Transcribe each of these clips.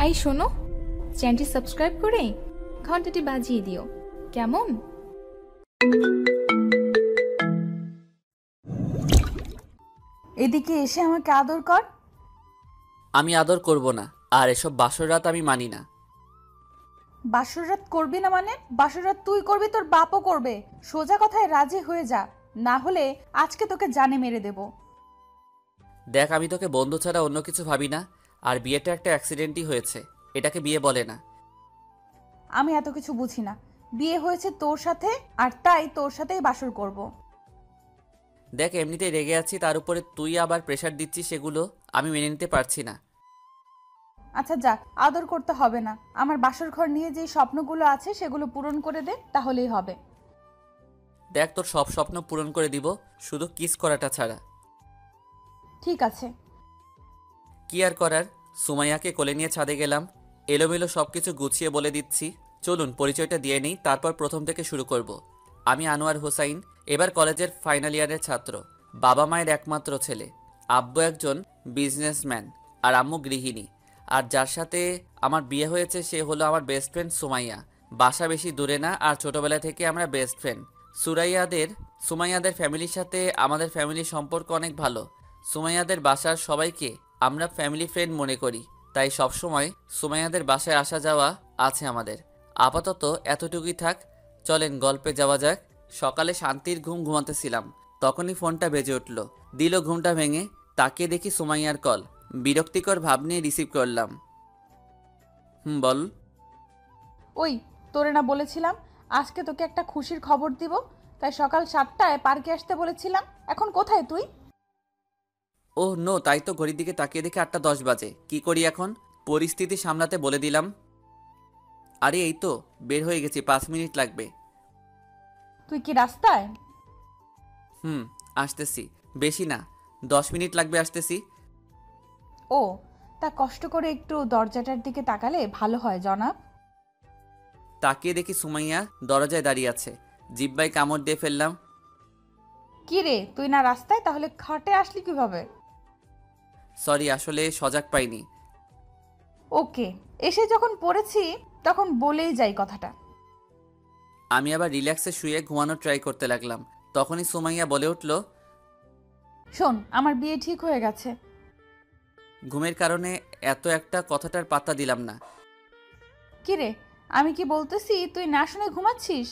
এই শোনো, চ্যানেলটি সাবস্ক্রাইব করে ঘন্টাটি বাজিয়ে দিও, কেমন? এদিকে এসে আমাকে আদর কর। আমি আদর করব না, আর এসব বাসর রাত আমি মানি না। বাসর রাত করবি না মানে? বাসর রাত তুই করবি, তোর বাপও করবে। সোজা কথায় রাজি হয়ে যা, না হলে আজকে তোকে জানে মেরে দেব। দেখ, আমি তোকে বন্ধু ছাড়া অন্য কিছু ভাবি না, আর বিয়েটা একটা অ্যাক্সিডেন্টই হয়েছে, এটাকে বিয়ে বলে না। আমি এত কিছু বুঝি না। বিয়ে হয়েছে তোর সাথে, আর তাই তোর সাথেই বাসর করব। দেখ, এমনিতেই রেগে আছি, তার উপরে তুই আবার প্রেশার দিচ্ছিস, সেগুলো আমি মেনে নিতে পারছি না। আচ্ছা যা, আদর করতে হবে না। আমার বাসর ঘর নিয়ে যে স্বপ্নগুলো আছে সেগুলো পূরণ করে দে, তাহলেই হবে। দেখ, তোর সব স্বপ্ন পূরণ করে দিব, শুধু কিস করাটা ছাড়া। ঠিক আছে। কি আর করার, সুমাইয়াকে কোলে নিয়ে ছাদে গেলাম। এলোমেলো সব কিছু গুছিয়ে বলে দিচ্ছি। চলুন পরিচয়টা দিয়ে নিই, তারপর প্রথম থেকে শুরু করব। আমি আনোয়ার হোসাইন, এবার কলেজের ফাইনাল ইয়ারের ছাত্র। বাবা মায়ের একমাত্র ছেলে। আব্বু একজন বিজনেসম্যান আর আম্মু গৃহিণী। আর যার সাথে আমার বিয়ে হয়েছে সে হলো আমার বেস্ট ফ্রেন্ড সুমাইয়া। বাসা বেশি দূরে না, আর ছোটবেলা থেকে আমরা বেস্ট ফ্রেন্ড। সুমাইয়াদের ফ্যামিলির সাথে আমাদের ফ্যামিলির সম্পর্ক অনেক ভালো। সুমাইয়াদের বাসার সবাইকে আমরা ফ্যামিলি ফ্রেন্ড মনে করি, তাই সবসময় সুমাইয়াদের বাসায় আসা যাওয়া আছে আমাদের। আপাতত এতটুকুই থাক, চলেন গল্পে যাওয়া যাক। সকালে শান্তির ঘুম ঘুমাতেছিলাম, তখনই ফোনটা বেজে উঠল। দিল ঘুমটা ভেঙে, তাকিয়ে দেখি সুমাইয়ার কল। বিরক্তিকর ভাব নিয়ে রিসিভ করলাম। বল। ওই, তোরে না বলেছিলাম আজকে তোকে একটা খুশির খবর দিব, তাই সকাল 7টায় পার্কে আসতে বলেছিলাম। এখন কোথায় তুই? ওহ নো, তাই তো ঘড়ির দিকে তাকিয়ে দেখে 8টা 10 বাজে। কি করি এখন? পরিস্থিতি সামলাতে বলে দিলাম। আরে এই তো বের হয়ে গেছি, 5 মিনিট লাগবে। তুই কি রাস্তায়? আসতেছি। বেশি না, 10 মিনিট লাগবে, আসতেছি। ও, তা কষ্ট করে একটু দরজাটার দিকে তাকালে ভালো হয় জনাব। তাকিয়ে দেখি সুমাইয়া দরজায় দাঁড়িয়ে আছে। জিব্বায় কামড় দিয়ে ফেললাম। কি রে, তুই না রাস্তায়, তাহলে খাটে আসলি কিভাবে? সরি, আসলে সজাগ পাইনি। ওকে, এসে যখন পড়েছি তখন বলেই যাই কথাটা। আমি আবার রিল্যাক্সে শুয়ে ঘুমানোর ট্রাই করতে লাগলাম। তখনই সুমাইয়া বলে উঠল, শোন, আমার বিয়ে ঠিক হয়ে গেছে। ঘুমের কারণে এত একটা কথাটার পাত্তা দিলাম না। কি রে, আমি কি বলতেছি তুই না শুনে ঘুমাচ্ছিস?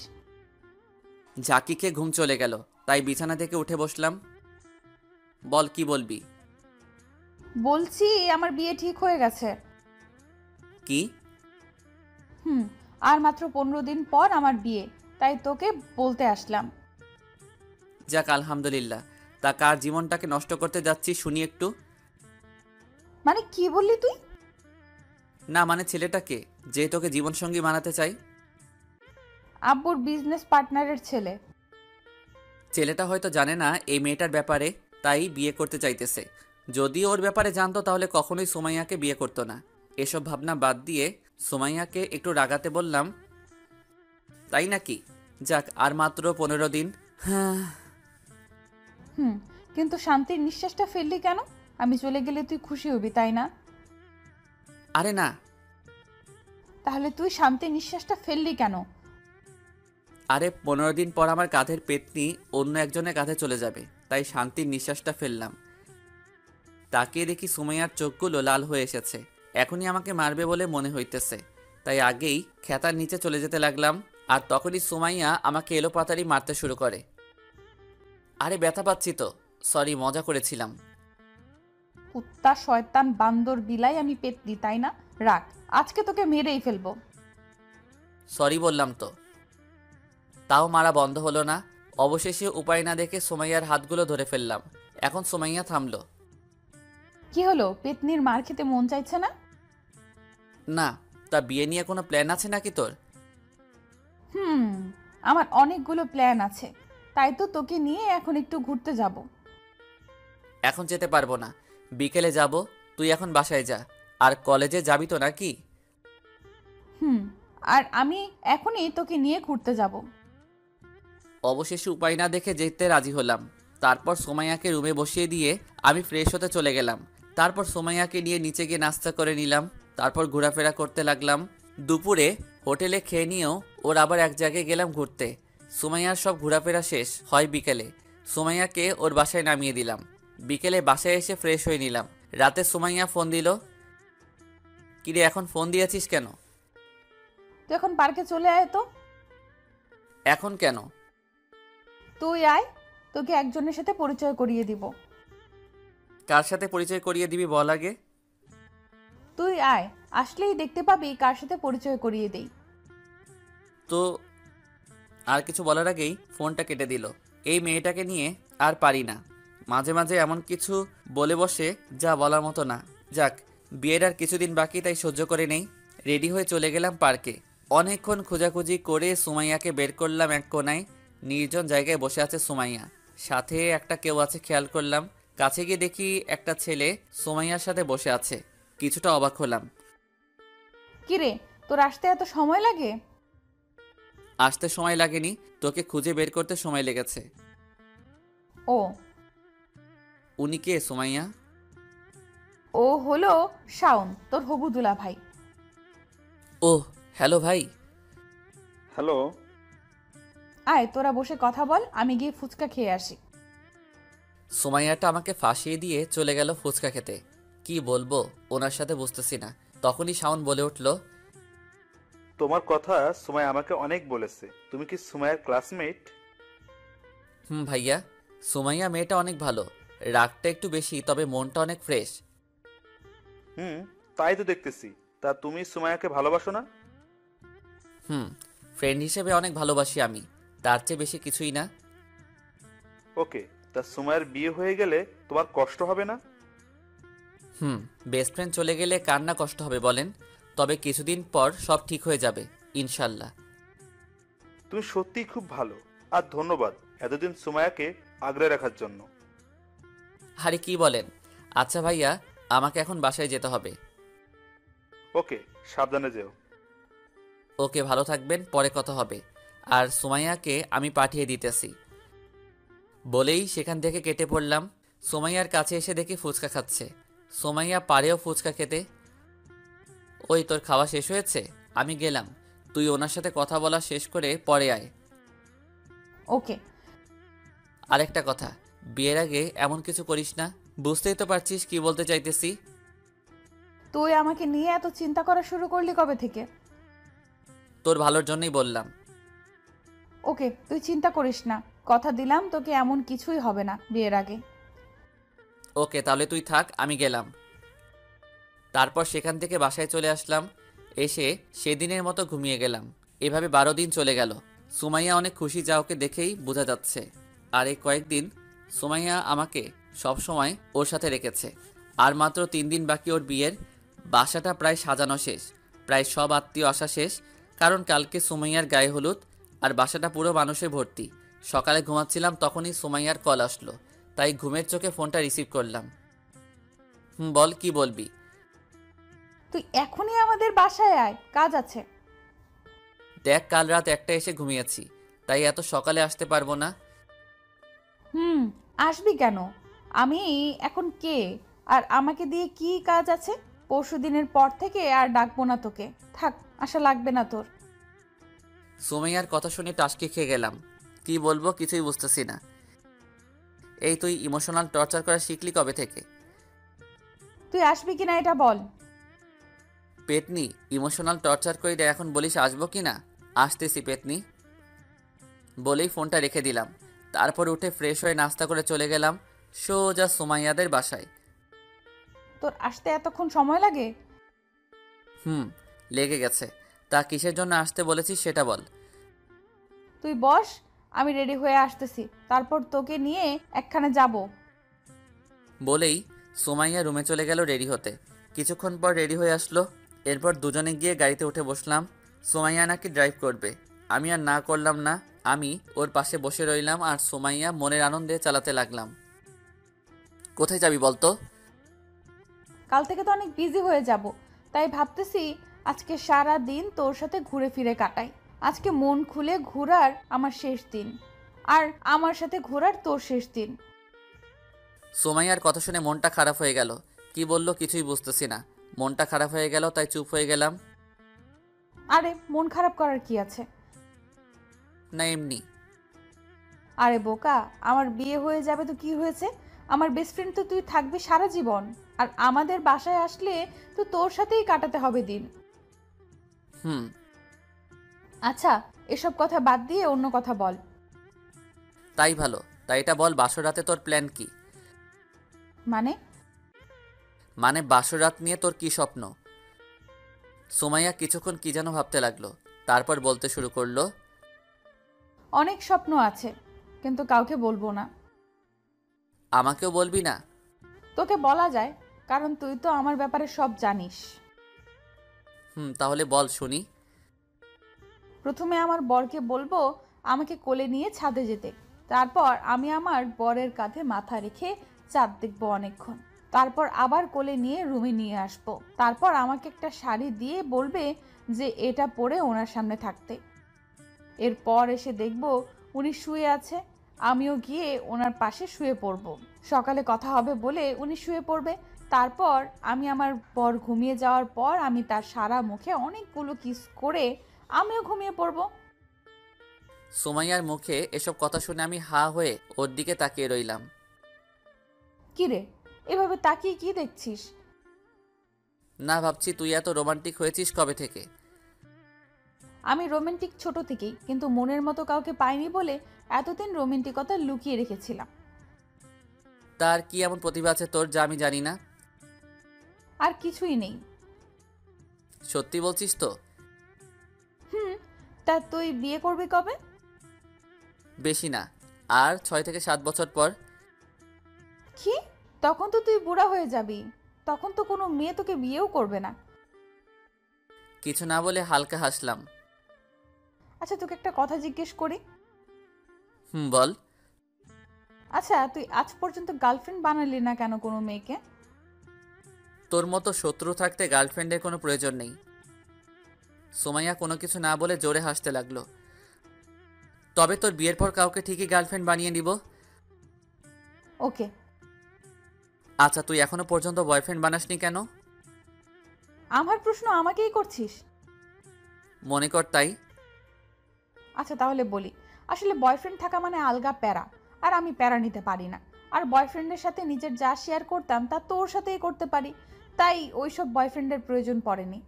ঝাঁকিকে ঘুম চলে গেল, তাই বিছানা থেকে উঠে বসলাম। বল, কি বলবি? বলছি আমার বিয়ে ঠিক হয়ে গেছে। কি? আর মাত্র 15 দিন পর আমার বিয়ে, তাই তোকে বলতে আসলাম। যাক, আলহামদুলিল্লাহ। তা কার জীবনটাকে নষ্ট করতে যাচ্ছি শুনি একটু। মানে কি বললি তুই? না মানে ছেলেটাকে, যে তোকে জীবনসঙ্গী বানাতে চাই। আব্বুর বিজনেস পার্টনারের ছেলে। ছেলেটা হয়তো জানে না এই মেয়েটার ব্যাপারে, তাই বিয়ে করতে চাইতেছে। যদি ওর ব্যাপারে জানতো তাহলে কখনোই সুমাইয়াকে বিয়ে করতো না। এসব ভাবনা বাদ দিয়ে সুমাইয়াকে একটু রাগাতে বললাম, তাই নাকি? যাক, আর মাত্র 15 দিন। হ্যাঁ। কিন্তু শান্তির নিঃশ্বাসটা ফেললি কেন? আমি চলে গেলে তুই খুশি হবি, তাই না? আরে না। তাহলে তুই শান্তির নিঃশ্বাসটা ফেললি কেন? আরে 15 দিন পর আমার কাঁধের পেতনি অন্য একজনের কাঁধে চলে যাবে, তাই শান্তির নিঃশ্বাসটা ফেললাম। তাকিয়ে দেখি সুমাইয়ার চোখগুলো লাল হয়ে এসেছে। এখনই আমাকে মারবে বলে মনে হইতেছে, তাই আগেই খেতার নিচে চলে যেতে লাগলাম। আর তখনই সুমাইয়া আমাকে এলোপাতাড়ি মারতে শুরু করে। আরে ব্যথা পাচ্ছি তো, সরি, মজা করেছিলাম। কুত্তা, শয়তান, বান্দর, বিলাই, আমি পেতনি, তাই না? রাখ, আজকে তোকে মেরেই ফেলবো। সরি বললাম তো। তাও মারা বন্ধ হলো না। অবশেষে উপায় না দেখে সুমাইয়ার হাতগুলো ধরে ফেললাম। এখন সুমাইয়া থামলো। কি হলো, পেতনির মার খেতে মন চাইছে না? না। তা বিয়ে নিয়ে কোনো প্ল্যান আছে নাকি তোর? আমার অনেকগুলো প্ল্যান আছে, তাই তো তোকে নিয়ে এখন একটু ঘুরতে যাব। এখন যেতে পারবো না, বিকেলে যাব। তুই এখন বাসায় যা। আর কলেজে যাবি তো নাকি? আর আমি এখনই তোকে নিয়ে ঘুরতে যাব। অবশেষে উপায় না দেখে যেতে রাজি হলাম। তারপর সুমাইয়াকে রুমে বসিয়ে দিয়ে আমি ফ্রেশ হতে চলে গেলাম। তারপর সুমাইয়াকে নিয়ে নিচে গিয়ে নাস্তা করে নিলাম। তারপর ঘোরাফেরা করতে লাগলাম। দুপুরে হোটেলে খেয়ে নিয়েও ওর আবার এক জায়গায় গেলাম ঘুরতে। সুমাইয়ার সব ঘোরাফেরা শেষ হয় বিকেলে। সুমাইয়াকে ওর বাসায় নামিয়ে দিলাম। বিকেলে বাসায় এসে ফ্রেশ হয়ে নিলাম। রাতে সুমাইয়া ফোন দিল। কিরে এখন ফোন দিয়েছিস কেন? তুই এখন পার্কে চলে আয় তো। এখন কেন? তুই আয়, তোকে একজনের সাথে পরিচয় করিয়ে দিব। কার সাথে পরিচয় করিয়ে দিবি বল আগে। তুই আয়, আসলেই দেখতে পাবি কার সাথে পরিচয় করিয়ে দেই। তো আর কিছু বলার আগেই ফোনটা কেটে দিল। এই মেয়েটাকে নিয়ে আর পারি না। মাঝে মাঝে এমন কিছু বলে বসে যা বলার মতো না। যাক, বিয়ের আর কিছুদিন বাকি, তাই সহ্য করে নেই। রেডি হয়ে চলে গেলাম পার্কে। অনেকক্ষণ খোঁজাখুঁজি করে সুমাইয়াকে বের করলাম এক কোনায়। নির্জন জায়গায় বসে আছে সুমাইয়া, সাথে একটা কেউ আছে খেয়াল করলাম। কাছে গিয়ে দেখি একটা ছেলে সুমাইয়ার সাথে বসে আছে। কিছুটা অবাক হলাম। কিরে, তোর আসতে এত সময় লাগে? আসতে সময় লাগেনি, তোকে খুঁজে বের করতে সময় লেগেছে। ও, উনি কে সুমাইয়া? ও হলো শাওন, তোর হবু দুলা ভাই। ওহ, হ্যালো ভাই। হ্যালো। আয়, তোরা বসে কথা বল, আমি গিয়ে ফুচকা খেয়ে আসি। সুমাইয়াটা আমাকে ফাঁসিয়ে দিয়ে চলে গেল ফুচকা খেতে। কি বলবো ওনার সাথে বুঝতেছি না। তখনই শাওন বলে উঠল, তোমার কথা সুমাইয়া আমাকে অনেক বলেছে। তুমি কি সুমাইয়ার ক্লাসমেট? ভাইয়া, সুমাইয়া মেয়েটা অনেক ভালো। রাগটা একটু বেশি, তবে মনটা অনেক ফ্রেশ। তাই তো দেখতেছি। তা তুমি সুমাইয়াকে ভালোবাসো না? ফ্রেন্ড হিসেবে অনেক ভালোবাসি আমি, তার চেয়ে বেশি কিছুই না। ওকে, তা সুমাইয়ার বিয়ে হয়ে গেলে তোমার কষ্ট হবে না? বেস্ট ফ্রেন্ড চলে গেলে কার না কষ্ট হবে বলেন? তবে কিছুদিন পর সব ঠিক হয়ে যাবে ইনশাল্লাহ। তুমি সত্যিই খুব ভালো, আর ধন্যবাদ এতদিন সুমাইয়াকে আগলে রাখার জন্য। আরে কি বলেন? আচ্ছা ভাইয়া, আমাকে এখন বাসায় যেতে হবে। ওকে, সাবধানে যেও। ওকে, ভালো থাকবেন, পরে কথা হবে। আর সুমাইয়াকে আমি পাঠিয়ে দিতেছি বলেই সেখান থেকে কেটে পড়লাম। সুমাইয়ার কাছে এসে দেখি ফুচকা খাচ্ছে। সুমাইয়া পারেও ফুচকা খেতে। ওই, তোর খাওয়া শেষ হয়েছে? আমি গেলাম, তুই ওনার সাথে কথা বলা শেষ করে পরে আয়। ওকে। আরেকটা কথা, বিয়ের আগে এমন কিছু করিস না। বুঝতেই তো পারছিস কি বলতে চাইতেছি। তুই আমাকে নিয়ে এত চিন্তা করা শুরু করলি কবে থেকে? তোর ভালোর জন্যই বললাম। ওকে, তুই চিন্তা করিস না, কথা দিলাম তোকে এমন কিছুই হবে না বিয়ের আগে। ওকে, তাহলে তুই থাক, আমি গেলাম। তারপর সেখান থেকে বাসায় চলে আসলাম। এসে সেদিনের মতো ঘুমিয়ে গেলাম। এভাবে 12 দিন চলে গেল। সুমাইয়া অনেক খুশি, যা ওকে দেখেই বোঝা যাচ্ছে। আর এই কয়েকদিন সুমাইয়া আমাকে সব সময় ওর সাথে রেখেছে। আর মাত্র 3 দিন বাকি ওর বিয়ের। বাসাটা প্রায় সাজানো শেষ, প্রায় সব আত্মীয় আসা শেষ। কারণ কালকে সুমাইয়ার গায়ে হলুদ, আর বাসাটা পুরো মানুষে ভর্তি। সকালে ঘুমাচ্ছিলাম, তখনই সুমাইয়ার কল আসলো, তাই ঘুমের চোখে ফোনটা রিসিভ করলাম। বল, কি বলবি? তুই এখনই আমাদের বাসায় আয়, কাজ আছে। দেখ, কাল রাত 1টা এসে ঘুমিয়েছি, তাই এত সকালে আসতে পারবো না। আসবি কেন? আমি এখন কে, আর আমাকে দিয়ে কি কাজ আছে? পরশুদিনের পর থেকে আর ডাকবো না তোকে, থাক, আশা লাগবে না তোর। সুমাইয়ার কথা শুনে টাসকি খেয়ে গেলাম। কি বলবো কিছুই বুঝতেছি না। এই, তুই ইমোশনাল টর্চার করা শিখলি কবে থেকে? তুই আসবি কিনা এটা বল। পেতনি, ইমোশনাল টর্চার করে এখন বলিস আসবো কি না? আসতেছি পেতনি বলেই ফোনটা রেখে দিলাম। তারপর উঠে ফ্রেশ হয়ে নাস্তা করে চলে গেলাম সোজা সুমাইয়াদের বাসায়। তোর আসতে এতক্ষণ সময় লাগে? লেগে গেছে। তা কিসের জন্য আসতে বলেছিস সেটা বল। তুই বস, আমি রেডি হয়ে আসতেছি, তারপর তোকে নিয়ে একখানে যাব। বলেই সুমাইয়া রুমে চলে গেল রেডি হতে। কিছুক্ষণ পর রেডি হয়ে আসলো। এরপর দুজনে গিয়ে গাড়িতে উঠে বসলাম। সুমাইয়া নাকি ড্রাইভ করবে। আমি আর না করলাম না। আমি ওর পাশে বসে রইলাম আর সুমাইয়া মনের আনন্দে চালাতে লাগলাম। কোথায় যাবি বলতো? কাল থেকে তো অনেক বিজি হয়ে যাব, তাই ভাবতেছি আজকে সারা দিন তোর সাথে ঘুরে ফিরে কাটাই। আজকে মন খুলে ঘোরার আমার শেষ দিন, আর আমার সাথে ঘোরার তোর শেষ দিন। সুমাইয়ার কথা শুনে মনটা খারাপ হয়ে গেল। কি বলল কিছুই বুঝতেছি না। মনটা খারাপ হয়ে গেল, তাই চুপ হয়ে গেলাম। আরে মন খারাপ করার কি আছে? না, এমনি। আরে বোকা, আমার বিয়ে হয়ে যাবে তো কি হয়েছে? আমার বেস্ট ফ্রেন্ড তো তুই থাকবি সারা জীবন। আর আমাদের বাসায় আসলে তো তোর সাথেই কাটাতে হবে দিন। হুম। আচ্ছা, এসব কথা বাদ দিয়ে অন্য কথা বল। তাই ভালো। তাই এটা বল, বাসর রাতে তোর প্ল্যান কি? মানে? মানে বাসর রাত নিয়ে তোর কি স্বপ্ন? সুমাইয়া কিছুক্ষণ কি যেন ভাবতে লাগলো, তারপর বলতে শুরু করলো। অনেক স্বপ্ন আছে, কিন্তু কাউকে বলবো না। আমাকেও বলবি না? তোকে বলা যায়, কারণ তুই তো আমার ব্যাপারে সব জানিস। তাহলে বল শুনি। প্রথমে আমার বরকে বলবো আমাকে কোলে নিয়ে ছাদে যেতে। তারপর আমি আমার বরের কাঁধে মাথা রেখে চাঁদ দেখবো অনেকক্ষণ। তারপর আবার কোলে নিয়ে রুমে নিয়ে আসবো। তারপর আমাকে একটা শাড়ি দিয়ে বলবে যে এটা পরে ওনার সামনে থাকতে। এরপর এসে দেখবো উনি শুয়ে আছে, আমিও গিয়ে ওনার পাশে শুয়ে পড়বো। সকালে কথা হবে বলে উনি শুয়ে পড়বে। তারপর আমি আমার বর ঘুমিয়ে যাওয়ার পর আমি তার সারা মুখে অনেকগুলো কিস করে আমিও ঘুমিয়ে পড়বো। সুমাইয়ার মুখে এসব কথা শুনে আমি হা হয়ে ওর দিকে তাকিয়ে রইলাম। কি রে, এভাবে তাকিয়ে কি দেখছিস? না, ভাবছি তুই এত রোমান্টিক হয়েছিস কবে থেকে? আমি রোমান্টিক ছোট থেকেই, কিন্তু মনের মতো কাউকে পাইনি বলে এতদিন রোমান্টিকতা লুকিয়ে রেখেছিলাম। তার কি এমন প্রতিভা আছে তোর যা আমি জানি না? আর কিছুই নেই। সত্যি বলছিস তো? তা তুই বিয়ে করবি কবে? বেশি না, আর 6 থেকে 7 বছর পর। কি? তখন তো তুই বুড়া হয়ে যাবি। তখন তো কোনো মেয়ে তোকে বিয়েও করবে না। কিছু না বলে হালকা হাসলাম। আচ্ছা, তোকে একটা কথা জিজ্ঞেস করি। বল। আচ্ছা, তুই আজ পর্যন্ত গার্লফ্রেন্ড বানালি না কেন কোনো মেয়েকে? তোর মতো শত্রু থাকতে গার্লফ্রেন্ডের কোনো প্রয়োজন নেই। সুমাইয়া কোনো কিছু না বলে জোরে হাসতে লাগলো। তবে তোর বিয়ের পর কাউকে ঠিকই গার্লফ্রেন্ড বানিয়ে নিব। ওকে। আচ্ছা, তুই এখনো পর্যন্ত বয়ফ্রেন্ড বানাসনি কেন? আমার প্রশ্ন আমাকেই করছিস? মনে কর তাই। আচ্ছা তাহলে বলি, আসলে বয়ফ্রেন্ড থাকা মানে আলগা প্যারা, আর আমি প্যারা নিতে পারি না। আর বয়ফ্রেন্ডের সাথে নিজের যা শেয়ার করতাম তা তোর সাথেই করতে পারি, তাই ওইসব বয়ফ্রেন্ডের প্রয়োজন পড়েনি।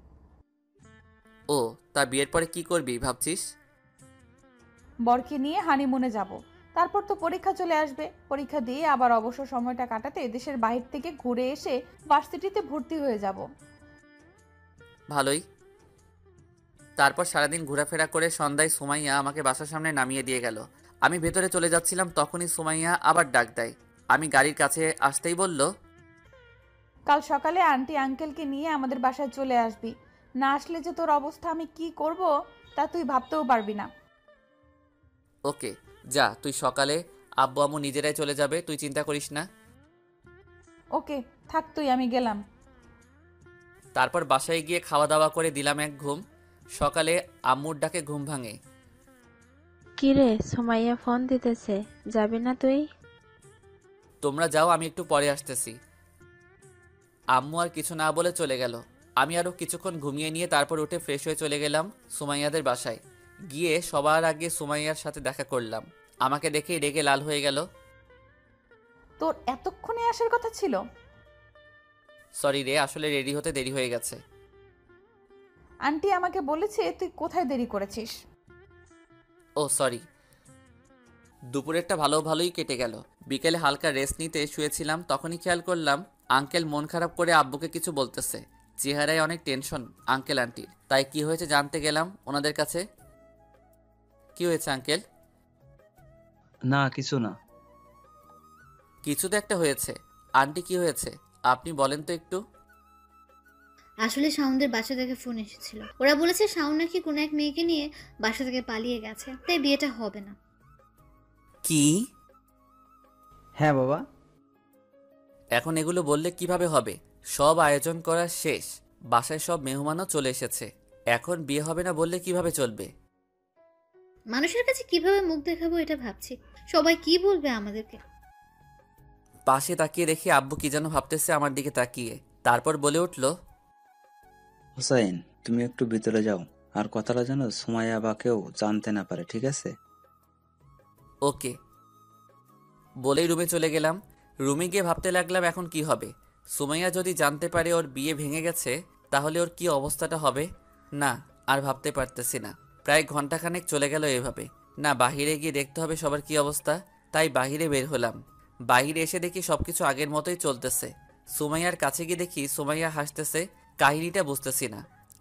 ও, তা বিয়ের পরে কি করবি ভাবছিস? বরকে নিয়ে হানিমুনে যাব। তারপর তো পরীক্ষা চলে আসবে, পরীক্ষা দিয়ে আবার অবসর সময়টা কাটাতে দেশের বাইরে থেকে ঘুরে এসে ভার্সিটিতে ভর্তি হয়ে যাব। ভালোই। তারপর সারাদিন ঘোরাফেরা করে সন্ধ্যায় সুমাইয়া আমাকে বাসার সামনে নামিয়ে দিয়ে গেল। আমি ভেতরে চলে যাচ্ছিলাম, তখনই সুমাইয়া আবার ডাক দেয়। আমি গাড়ির কাছে আসতেই বলল, কাল সকালে আন্টি আঙ্কেলকে নিয়ে আমাদের বাসায় চলে আসবি। না আসলে যে তোর অবস্থা আমি কি করব তা তুই ভাবতেও পারবি না। ওকে, যা, তুই সকালে আব্বু আম্মু নিজেরাই চলে যাবে, তুই চিন্তা করিস না। ওকে, থাক তুই, আমি গেলাম। তারপর বাসায় গিয়ে খাওয়া দাওয়া করে দিলাম এক ঘুম। সকালে আম্মুর ডাকে ঘুম ভাঙে। কিরে, সুমাইয়া ফোন দিতেছে, যাবি না তুই? তোমরা যাও, আমি একটু পরে আসতেছি। আম্মু আর কিছু না বলে চলে গেল। আমি আরও কিছুক্ষণ ঘুমিয়ে নিয়ে তারপর উঠে ফ্রেশ হয়ে চলে গেলাম সুমাইয়াদের বাসায়। গিয়ে সবার আগে সুমাইয়ার সাথে দেখা করলাম। আমাকে দেখেই রেগে লাল হয়ে গেল। তোর এতক্ষণে আসার কথা ছিল? সরি রে, আসলে রেডি হতে দেরি হয়ে গেছে। আন্টি আমাকে বলেছে তুই কোথায় দেরি করেছিস। ও সরি। দুপুরেরটা ভালোই কেটে গেল। বিকেলে হালকা রেস্ট নিতে শুয়েছিলাম, তখনই খেয়াল করলাম আঙ্কেল মন খারাপ করে আব্বুকে কিছু বলতেছে। চেহারায় অনেক টেনশন আঙ্কেল আন্টির। তাই কি হয়েছে জানতে গেলাম ওনাদের কাছে। কি হয়েছে আঙ্কেল? না, কিছু না। কিছু তো একটা হয়েছে। আন্টি কি হয়েছে আপনি বলেন তো একটু। আসলে শাওনদের বাসা থেকে ফোন এসেছিল। ওরা বলেছে শাওন নাকি কোনো এক মেয়েকে নিয়ে বাসা থেকে পালিয়ে গেছে, তাই বিয়েটা হবে না। কি? হ্যাঁ বাবা। এখন এগুলো বললে কিভাবে হবে? সব আয়োজন করা শেষ, বাসায় সব মেহমানও চলে এসেছে। এখন বিয়ে হবে না বললে কিভাবে চলবে? মানুষের কাছে কিভাবে মুখ দেখাবো এটা ভাবছি। সবাই কি বলবে আমাদেরকে। পাশে তাকিয়ে দেখি আব্বু কি যেন ভাবতেছে আমার দিকে তাকিয়ে। তারপর বলে উঠল, হোসাইন, তুমি একটু ভিতরে যাও, আর কথাটা যেন সুমাইয়া বা কেউ জানতে না পারে, ঠিক আছে? ওকে বলেই রুমে চলে গেলাম। রুমে গিয়ে ভাবতে লাগলাম এখন কি হবে। সুমাইয়া যদি জানতে পারে ওর বিয়ে ভেঙে গেছে, তাহলে ওর কি অবস্থাটা হবে। না, আর ভাবতে পারতেছি না। প্রায় ঘন্টাখানেক চলে গেল এভাবে। না, বাহিরে গিয়ে দেখতে হবে সবার কি অবস্থা। তাই বাহিরে বের হলাম। বাহিরে এসে দেখি সবকিছু আগের মতোই চলতেছে। সুমাইয়ার কাছে গিয়ে দেখি সুমাইয়া হাসতেছে। কাহিনীটা বুঝতেছি না।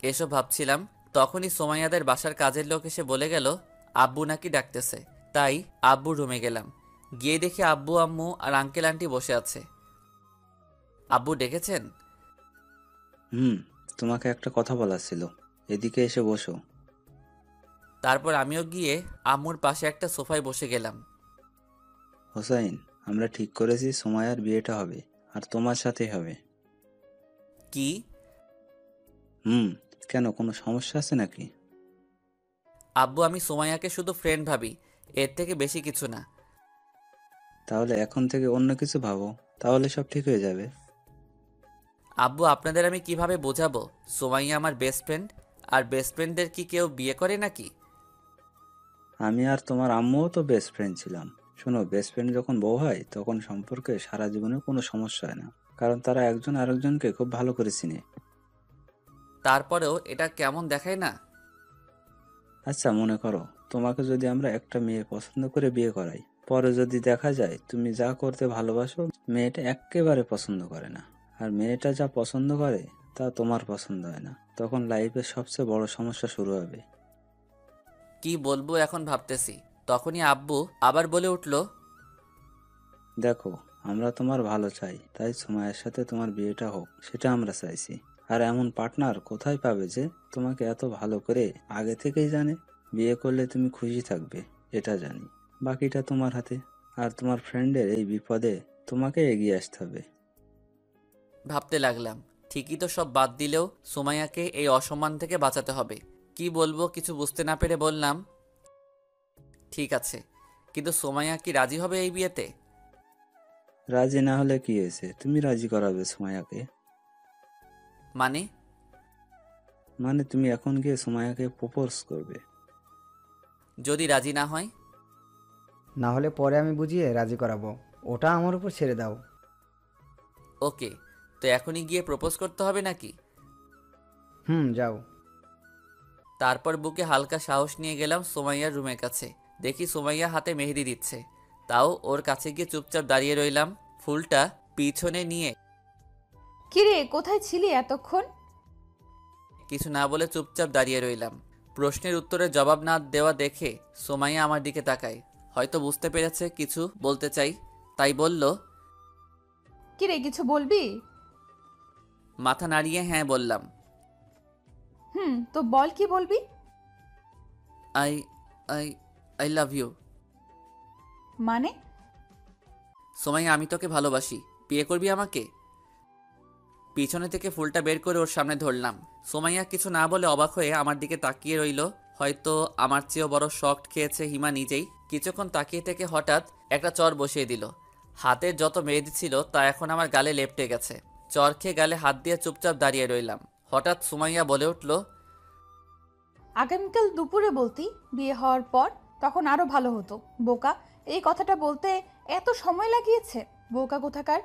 এসব ভাবছিলাম, তখনই সুমাইয়াদের বাসার কাজের লোক এসে বলে গেল আব্বু নাকি ডাকতেছে। তাই আব্বু রুমে গেলাম। গিয়ে দেখি আব্বু আম্মু আর আঙ্কেল আন্টি বসে আছে। আব্বু ডেকেছেন? তোমাকে একটা কথা বলার ছিল, এদিকে এসে বসো। তারপর আমিও গিয়ে আম্মুর পাশে একটা সোফায় বসে গেলাম। হোসাইন, আমরা ঠিক করেছি সুমাইয়ার বিয়েটা হবে, আর তোমার সাথেই হবে। কি? কেন, কোনো সমস্যা আছে নাকি? আব্বু, আমি সুমাইয়াকে শুধু ফ্রেন্ড ভাবি, এর থেকে বেশি কিছু না। তাহলে এখন থেকে অন্য কিছু ভাবো, তাহলে সব ঠিক হয়ে যাবে। আব্বু, আপনাদের আমি কিভাবে বোঝাবো সুমাইয়া আমার বেস্ট ফ্রেন্ড? আর বেস্ট ফ্রেন্ডদের কি কেউ বিয়ে করে নাকি? আমি আর তোমার আম্মুও তো বেস্ট ফ্রেন্ড ছিলাম। শোনো, বেস্ট ফ্রেন্ড যখন বউ হয় তখন সম্পর্কে সারা জীবনে কোনো সমস্যা হয় না, কারণ তারা একজন আরেকজনকে খুব ভালো করে চিনে। তারপরেও এটা কেমন দেখায় না? আচ্ছা, মনে করো তোমাকে যদি আমরা একটা মেয়ে পছন্দ করে বিয়ে করাই, পরে যদি দেখা যায় তুমি যা করতে ভালোবাসো মেয়েটা একেবারে পছন্দ করে না, আর মেয়েটা যা পছন্দ করে তা তোমার পছন্দ হয় না, তখন লাইফের সবচেয়ে বড় সমস্যা শুরু হবে। কি বলবো এখন ভাবতেছি। তখনই আব্বু আবার বলে উঠল, দেখো, আমরা তোমার ভালো চাই, তাই সুমাইয়ের সাথে তোমার বিয়েটা হোক, সেটা আমরা চাইছি। আর এমন পার্টনার কোথায় পাবে যে তোমাকে এত ভালো করে আগে থেকেই জানে? বিয়ে করলে তুমি খুশি থাকবে, এটা জানি। বাকিটা তোমার হাতে। আর তোমার ফ্রেন্ডের এই বিপদে তোমাকে এগিয়ে আসতে হবে। ভাবতে লাগলাম, ঠিকই তো, সব বাদ দিলেও সুমাইয়াকে এই অসম্মান থেকে বাঁচাতে হবে। কি বলবো কিছু বুঝতে না পেরে বললাম, ঠিক আছে, কিন্তু সুমাইয়া কি রাজি হবে এই বিয়েতে? রাজি না হলে কি হয়েছে, তুমি রাজি করাবে সুমাইয়াকে। মানে? মানে তুমি এখন গিয়ে সুমাইয়াকে প্রপোজ করবে। যদি রাজি না হয়? না হলে পরে আমি বুঝিয়ে রাজি করাবো, ওটা আমার উপর ছেড়ে দাও। ওকে, তো এখনই গিয়ে প্রপোজ করতে হবে নাকি? যাও। তারপর বুকে হালকা সাহস নিয়ে গেলাম সুমাইয়ার রুমের কাছে। দেখি সুমাইয়া হাতে মেহেদি দিচ্ছে। তাও ওর কাছে গিয়ে চুপচাপ দাঁড়িয়ে রইলাম, ফুলটা পিছনে নিয়ে। কিরে, কোথায় ছিলি এতক্ষণ? কিছু না বলে চুপচাপ দাঁড়িয়ে রইলাম। প্রশ্নের উত্তরে জবাব না দেওয়া দেখে সুমাইয়া আমার দিকে তাকায়। হয়তো বুঝতে পেরেছে কিছু বলতে চাই, তাই বলল, কিরে, কিছু বলবি? মাথা নাড়িয়ে হ্যাঁ বললাম। তো বল, কি বলবি? I I I love you. মানে? সুমাইয়া, আমি তোকে ভালোবাসি, বিয়ে করবি আমাকে? পিছনে থেকে ফুলটা বের করে ওর সামনে ধরলাম। সুমাইয়া কিছু না বলে অবাক হয়ে আমার দিকে তাকিয়ে রইল। হয়তো আমার চেয়েও বড় শক্ট খেয়েছে হিমা নিজেই। কিছুক্ষণ তাকিয়ে থেকে হঠাৎ একটা চর বসিয়ে দিল। হাতের যত মেহেদি ছিল তা এখন আমার গালে লেপটে গেছে। চর খেয়ে গালে হাত দিয়ে চুপচাপ দাঁড়িয়ে রইলাম। হঠাৎ সুমাইয়া বলে উঠল, আগামীকাল দুপুরে বলতি বিয়ে হওয়ার পর, তখন আরো ভালো হতো। বোকা, এই কথাটা বলতে এত সময় লাগিয়েছে, বোকা কোথাকার।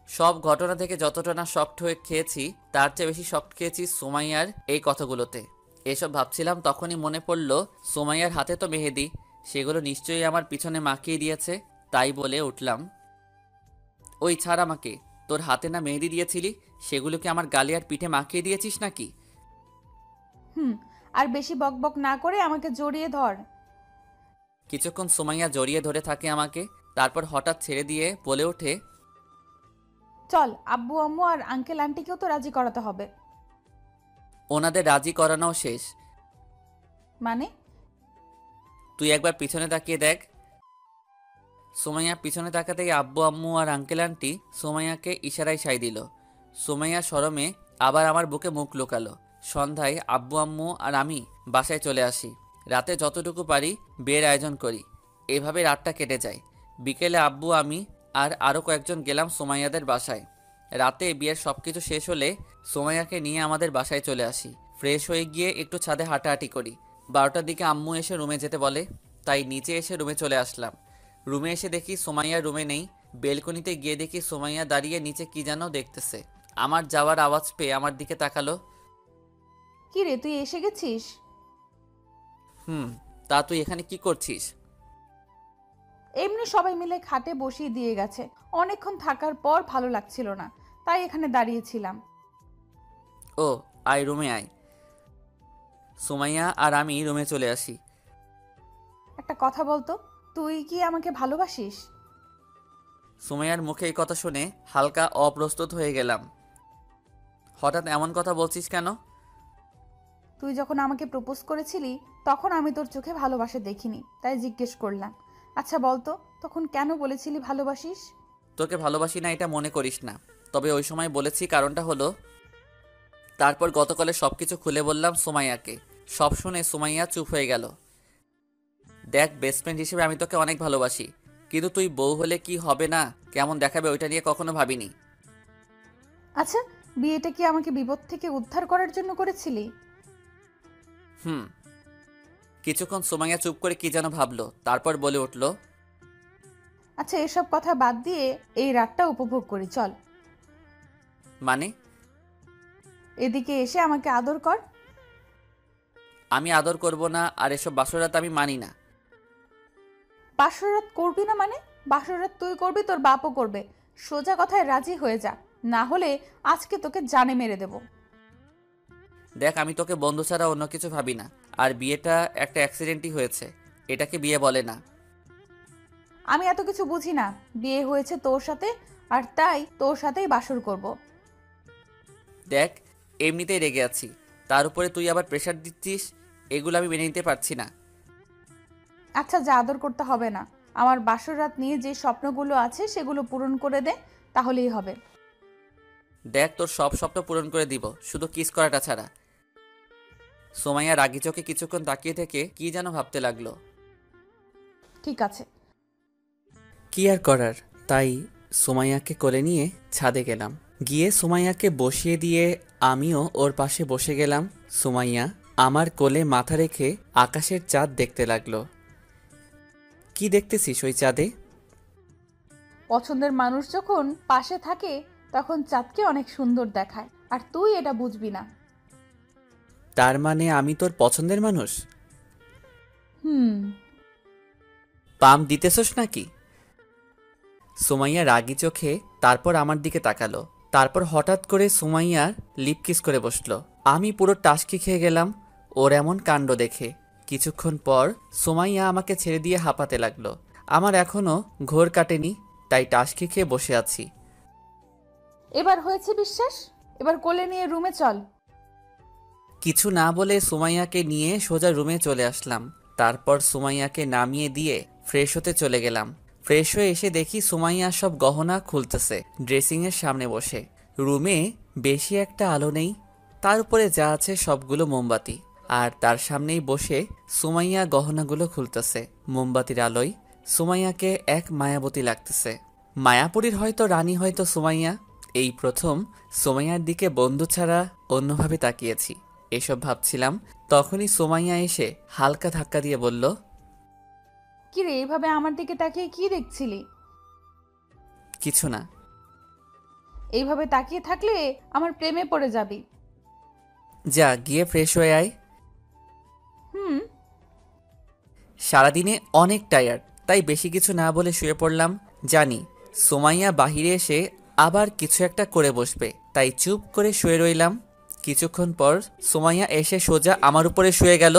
সব ঘটনা থেকে যতটা না শক্ট হয়ে খেয়েছি তার চেয়ে বেশি শক্ট খেয়েছি সুমাইয়ার এই কথাগুলোতে। এসব ভাবছিলাম তখনই মনে পড়ল সুমাইয়ার হাতে তো মেহেদি, সেগুলো নিশ্চয়ই আমার পিছনে মাখিয়ে দিয়েছে। তাই বলে উঠলাম, ওই ছাড় আমাকে, তোর হাতে না মেহেদি দিয়েছিলি, সেগুলো কি আমার গালে আর পিঠে মাখিয়ে দিয়েছিস নাকি? আর বেশি বকবক না করে আমাকে জড়িয়ে ধর। কিছুক্ষণ সুমাইয়া জড়িয়ে ধরে থাকে আমাকে, তারপর হঠাৎ ছেড়ে দিয়ে বলে ওঠে, চল, আব্বু আম্মু আর আঙ্কেল আন্টিকেও তো রাজি করাতে হবে। ওনাদের রাজি করানো শেষ। মানে? তুই একবার পিছনে তাকিয়ে দেখ। সুমাইয়া পিছনে তাকাতেই আব্বু আম্মু আর আঙ্কেল আন্টি সুমাইয়াকে ইশারায় সাই দিল। সুমাইয়া শরমে আবার আমার বুকে মুখ লুকালো। সন্ধ্যায় আব্বু আম্মু আর আমি বাসায় চলে আসি। রাতে যতটুকু পারি বিয়ের আয়োজন করি। এভাবে রাতটা কেটে যায়। বিকেলে আব্বু, আমি আর আরও কয়েকজন গেলাম সুমাইয়াদের বাসায়। রাতে বিয়ের সবকিছু শেষ হলে সোমাইয়াকে নিয়ে আমাদের বাসায় চলে আসি। ফ্রেশ হয়ে গিয়ে একটু ছাদে হাঁটাহাঁটি করি। 12টার দিকে আম্মু এসে রুমে যেতে বলে, তাই নিচে এসে রুমে চলে আসলাম। রুমে এসে দেখি সোমাইয়া রুমে নেই। বেলকনিতে গিয়ে দেখি সোমাইয়া দাঁড়িয়ে নিচে কি যেন দেখতেছে। আমার যাওয়ার আওয়াজ পেয়ে আমার দিকে তাকালো। কি রে, তুই এসে গেছিস? তা তুই এখানে কি করছিস? এমনি সবাই মিলে খাটে বসিয়ে দিয়ে গেছে, অনেকক্ষণ থাকার পর ভালো লাগছিল না, তাই এখানে দাঁড়িয়েছিলাম। ও আয়, রুমে আয়। সুমাইয়া আর আমি রুমে চলে আসি। একটা কথা বলতো, তুই কি আমাকে ভালোবাসিস? সুমাইয়ার মুখে এই কথা শুনে হালকা অপ্রস্তুত হয়ে গেলাম। হঠাৎ এমন কথা বলছিস কেন? তুই যখন আমাকে প্রপোজ করেছিলি তখন আমি তোর চোখে ভালোবাসা দেখিনি, তাই জিজ্ঞেস করলাম। আচ্ছা বলতো, তখন কেন বলেছিলি ভালোবাসিস? তোকে ভালোবাসি না এটা মনে করিস না, তবে ওই সময় বলেছি কারণটা হলো। তারপর গতকালে সবকিছু খুলে বললাম সুমাইয়াকে। সব শুনে সুমাইয়া চুপ হয়ে গেল। দেখ, বেস্ট ফ্রেন্ড হিসেবে আমি তোকে অনেক ভালোবাসি, কিন্তু তুই বউ হলে কি হবে না কেমন দেখাবে ওইটা নিয়ে কখনো ভাবিনি। আচ্ছা, বিয়েটা কি আমাকে বিপদ থেকে উদ্ধার করার জন্য করেছিলি? কিছুক্ষণ সুমাইয়া চুপ করে কি যেন ভাবলো, তারপর বলে উঠল, আচ্ছা, এসব কথা বাদ দিয়ে এই রাতটা উপভোগ করি, চল। মানে? এদিকে এসে আমাকে আদর কর। আমি আদর করব না, আর এসব বাসরাত আমি মানি না। বাসরাত করবি না মানে? বাসরাত তুই করবি, তোর বাপও করবে। সোজা কথায় রাজি হয়ে যা, না হলে আজকে তোকে জানে মেরে দেব। দেখ, আমি তোকে বন্ধু ছাড়া অন্য কিছু ভাবি না, আর বিয়েটা একটা অ্যাক্সিডেন্টই হয়েছে, এটাকে বিয়ে বলে না। আমি এত কিছু বুঝি না, বিয়ে হয়েছে তোর সাথে, আর তাই তোর সাথেই বাসর করব। দেখ, এমনিতেই রেগে আছি, তার উপরে তুই আবার প্রেশার দিচ্ছিস, এগুলো আমি মেনে নিতে পারছি না। আচ্ছা, যা, আদর করতে হবে না। আমার বাসর রাত নিয়ে যে স্বপ্নগুলো আছে সেগুলো পূরণ করে দে, তাহলেই হবে। দেখ, তোর সব স্বপ্ন পূরণ করে দিব, শুধু কিস করাটা ছাড়া। সোমাইয়া রাগি চোখে কিছুক্ষণ তাকিয়ে থেকে কি যেন ভাবতে লাগলো। ঠিক আছে। কি আর করার, তাই সুমাইয়াকে কোলে নিয়ে ছাদে গেলাম। গিয়ে সুমাইয়াকে বসিয়ে দিয়ে আমিও ওর পাশে বসে গেলাম। সুমাইয়া আমার কোলে মাথা রেখে আকাশের চাঁদ দেখতে লাগলো। কি দেখতেছিস ওই চাঁদে? পছন্দের মানুষ যখন পাশে থাকে তখন চাঁদকে অনেক সুন্দর দেখায়, আর তুই এটা বুঝবি না। তার মানে আমি তোর পছন্দের মানুষ? পাম দিতেছস নাকি? সুমাইয়া রাগি চোখে তারপর আমার দিকে তাকালো। তারপর হঠাৎ করে সুমাইয়ার লিপ কিস করে বসলো। আমি পুরো টাসকি খেয়ে গেলাম ওর এমন কাণ্ড দেখে। কিছুক্ষণ পর সুমাইয়া আমাকে ছেড়ে দিয়ে হাঁপাতে লাগলো। আমার এখনো ঘোর কাটেনি, তাই টাসকি খেয়ে বসে আছি। এবার হয়েছে বিশ্বাস, এবার কোলে নিয়ে রুমে চল। কিছু না বলে সুমাইয়াকে নিয়ে সোজা রুমে চলে আসলাম। তারপর সুমাইয়াকে নামিয়ে দিয়ে ফ্রেশ হতে চলে গেলাম। ফ্রেশ হয়ে এসে দেখি সুমাইয়া সব গহনা খুলতেছে ড্রেসিংয়ের সামনে বসে। রুমে বেশি একটা আলো নেই, তার উপরে যা আছে সবগুলো মোমবাতি, আর তার সামনেই বসে সুমাইয়া গহনাগুলো খুলতেছে। মোমবাতির আলোয় সুমাইয়াকে এক মায়াবতী লাগতেছে। মায়াপুরীর হয়তো রানী, হয়তো সুমাইয়া। এই প্রথম সুমাইয়ার দিকে বন্ধু ছাড়া অন্যভাবে তাকিয়েছি। এসব ভাবছিলাম, তখনই সুমাইয়া এসে হালকা ধাক্কা দিয়ে বলল, কি রে, এইভাবে আমার দিকে তাকিয়ে কি দেখছিলি? কিছু না। এইভাবে তাকিয়ে থাকলে আমার প্রেমে পড়ে যাবি। যা গিয়ে ফ্রেশ হয়ে আয়। সারাদিনে অনেক টায়ার্ড, তাই বেশি কিছু না বলে শুয়ে পড়লাম। জানি সুমাইয়া বাহিরে এসে আবার কিছু একটা করে বসবে, তাই চুপ করে শুয়ে রইলাম। কিছুক্ষণ পর সুমাইয়া এসে সোজা আমার উপরে শুয়ে গেল।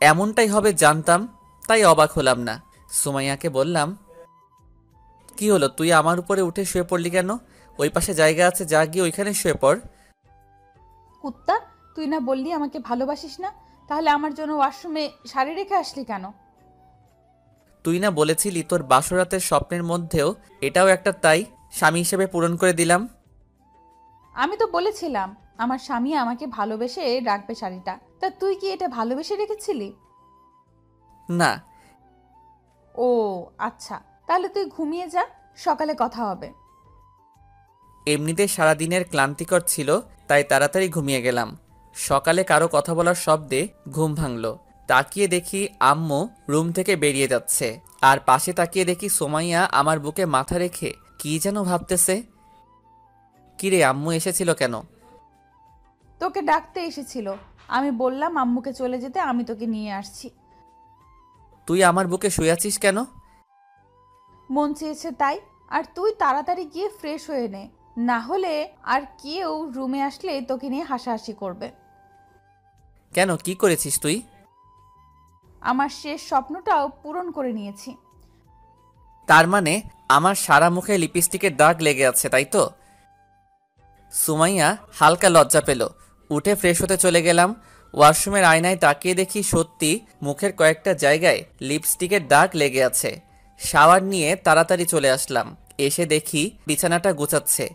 এমনটাই হবে জানতাম, তাই অবাক হলাম না। সুমাইয়াকে বললাম, কি হলো, তুই আমার উপরে উঠে শুয়ে পড়লি কেন? ওই পাশে জায়গা আছে, যা গিয়ে ওইখানে শুয়ে পড়। কুত্তা, তুই না বললি আমাকে ভালোবাসিস না, তাহলে আমার জন্য ওয়াশরুমে শাড়ি রেখে আসলি কেন? তুই না বলেছিলি তোর বাসরাতের স্বপ্নের মধ্যেও এটাও একটা, তাই স্বামী হিসেবে পূরণ করে দিলাম। আমি তো বলেছিলাম আমার স্বামী আমাকে ভালোবেসে রাখবে শাড়িটা, তা তুই কি এটা ভালোবেসে রেখেছিলি? না। ও আচ্ছা, তাহলে তুই ঘুমিয়ে যা, সকালে কথা হবে। এমনিতে সারাদিনের ক্লান্তিকর ছিল, তাই তাড়াতাড়ি ঘুমিয়ে গেলাম। সকালে কারো কথা বলার শব্দে ঘুম ভাঙল। তাকিয়ে দেখি আম্মু রুম থেকে বেরিয়ে যাচ্ছে, আর পাশে তাকিয়ে দেখি সোমাইয়া আমার বুকে মাথা রেখে কি যেন ভাবতেছে। কিরে, আম্মু এসেছিল কেন? তোকে ডাকতে এসেছিল। আমি বললাম আম্মুকে চলে যেতে, আমি তোকে নিয়ে আসছি। তুই আমার বুকে শুয়ে আছিস কেন? মন চেয়েছে তাই। আর তুই তাড়াতাড়ি গিয়ে ফ্রেশ হয়ে নে, না হলে আর কেউ রুমে আসলে তোকে নিয়ে হাসাহাসি করবে। কেন, কি করেছিস তুই? আমার শেষ স্বপ্নটাও পূরণ করে নিয়েছি। তার মানে আমার সারা মুখে লিপস্টিকের দাগ লেগে আছে, তাই তো? সুমাইয়া হালকা লজ্জা পেল। উঠে ফ্রেশ হতে চলে গেলাম। ওয়াশরুমের আয়নায় তাকিয়ে দেখি সত্যি মুখের কয়েকটা জায়গায় লিপস্টিকের দাগ লেগে আছে। শাওয়ার নিয়ে তাড়াতাড়ি চলে আসলাম। এসে দেখি বিছানাটা গুছাচ্ছে,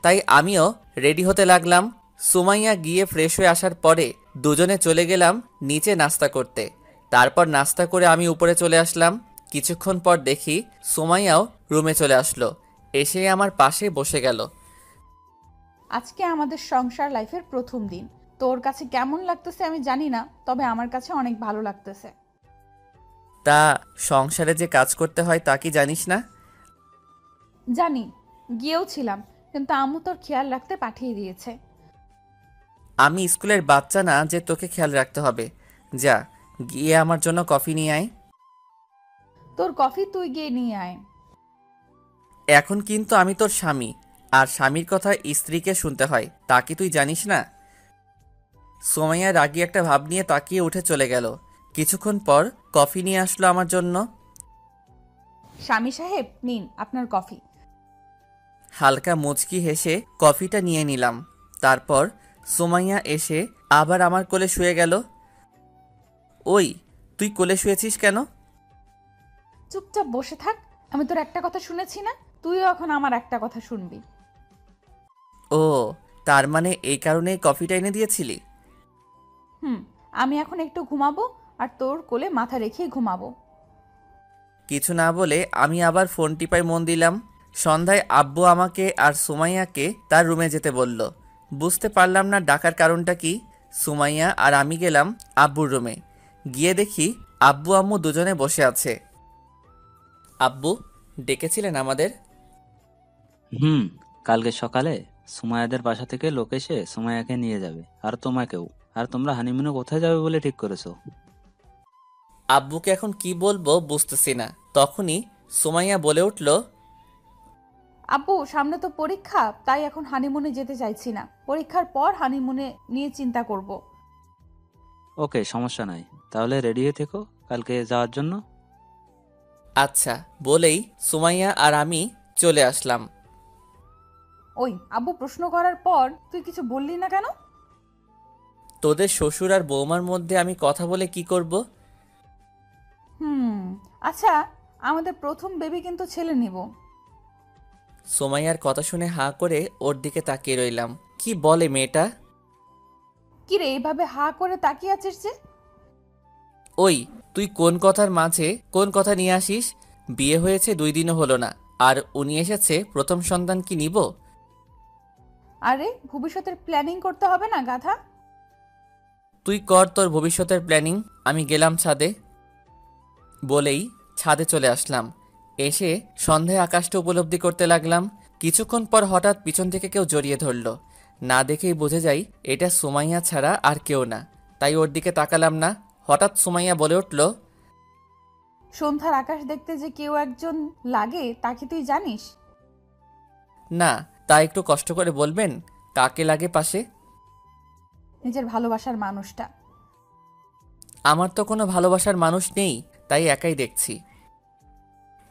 তাই আমিও রেডি হতে লাগলাম। সুমাইয়া গিয়ে ফ্রেশ হয়ে আসার পরে দুজনে চলে গেলাম নিচে নাস্তা করতে। তারপর নাস্তা করে আমি উপরে চলে আসলাম। কিছুক্ষণ পর দেখি সুমাইয়াও রুমে চলে আসলো, এসে আমার পাশে বসে গেল। আজকে আমাদের সংসার লাইফের প্রথম দিন। তোর কাছে কেমন লাগতেছে আমি জানি না, তবে আমার কাছে অনেক ভালো লাগতেছে। তা সংসারে যে কাজ করতে হয় তা কি জানিস না? জানি, গিয়েও ছিলাম, কিন্তু আম্মু তোর খেয়াল রাখতে পাঠিয়ে দিয়েছে। আমি স্কুলের বাচ্চা না যে তোকে খেয়াল রাখতে হবে। যা, গিয়ে আমার জন্য কফি নিয়ে আয়। তোর কফি তুই গিয়ে নিয়ে আয়। এখন কিন্তু আমি তোর স্বামী, আর স্বামীর কথা স্ত্রীকে শুনতে হয়, তা কি তুই জানিস না? সোমাইয়া রাগী একটা ভাব নিয়ে তাকিয়ে উঠে চলে গেল। কিছুক্ষণ পর কফি নিয়ে আসলো আমার জন্য। স্বামী সাহেব, নিন আপনার কফি। হালকা মুচকি হেসে কফিটা নিয়ে নিলাম। তারপর সোমাইয়া এসে আবার আমার কোলে শুয়ে গেল। ওই, তুই কোলে শুয়েছিস কেন? চুপচাপ বসে থাক। আমি তোর একটা কথা শুনেছি না, তুইও এখন আমার একটা কথা শুনবি। ও, তার মানে এই কারণেই কফিটা এনে দিয়েছিলি? আমি এখন একটু ঘুমাবো, আর তোর কোলে মাথা রেখেই ঘুমাবো। কিছু না বলে আমি আবার ফোন টিপায় মন দিলাম। সন্ধ্যায় আব্বু আমাকে আর সুমাইয়াকে তার রুমে যেতে বলল। বুঝতে পারলাম না ডাকার কারণটা কি। সুমাইয়া আর আমি গেলাম আব্বুর রুমে। গিয়ে দেখি আব্বু আম্মু দুজনে বসে আছে। আব্বু, ডেকেছিলেন আমাদের? কালকে সকালে সুমাইয়াদের বাসা থেকে লোক এসে সুমাইয়াকে নিয়ে যাবে, আর তোমাকেও। আর তোমরা হানিমুনে কোথায় যাবে বলে ঠিক করেছো? আব্বুকে এখন কি বলবো বুঝতেছি না। তখনই সুমাইয়া বলে উঠল, আব্বু, সামনে তো পরীক্ষা, তাই এখন হানিমুনে যেতে চাইছি না। পরীক্ষার পর হানিমুনে নিয়ে চিন্তা করব। ওকে, সমস্যা নাই, তাহলে রেডি হয়ে থেকো কালকে যাওয়ার জন্য। আচ্ছা বলেই সুমাইয়া আর আমি চলে আসলাম। ওই, আব্বু প্রশ্ন করার পর তুই কিছু বললি না কেন? তোদের শ্বশুর আর বৌমার মধ্যে আমি কথা বলে কি করব? আচ্ছা, আমাদের প্রথম বেবি কিন্তু ছেলে নিব। সুমাইয়ার কথা শুনে হাঁ করে ওর দিকে তাকিয়ে রইলাম। কি বলে মেয়েটা? কিরে, এইভাবে হা করে তাকিয়ে আছিস যে? ওই, তুই কোন কথার মাঝে কোন কথা নিয়ে আসিস? বিয়ে হয়েছে 2 দিনও হলো না, আর উনি এসেছে প্রথম সন্তান কি নিব? আরে, ভবিষ্যতের প্ল্যানিং করতে হবে না গাধা? তুই কর তোর ভবিষ্যতের প্ল্যানিং, আমি গেলাম ছাদে। বলেই ছাদে চলে আসলাম। এসে সন্ধ্যায় আকাশটা উপলব্ধি করতে লাগলাম। কিছুক্ষণ পর হঠাৎ পিছন থেকে কেউ জড়িয়ে ধরল। না দেখেই বুঝে যাই এটা সুমাইয়া ছাড়া আর কেউ না, তাই ওর দিকে তাকালাম না। হঠাৎ সুমাইয়া বলে উঠল, সন্ধ্যার আকাশ দেখতে যে কেউ একজন লাগে তা কি তুই জানিস? না, তা একটু কষ্ট করে বলবেন কাকে লাগে পাশে? নিজের ভালোবাসার মানুষটা। আমার তো কোনো ভালোবাসার মানুষ নেই, তাই একাই দেখছি।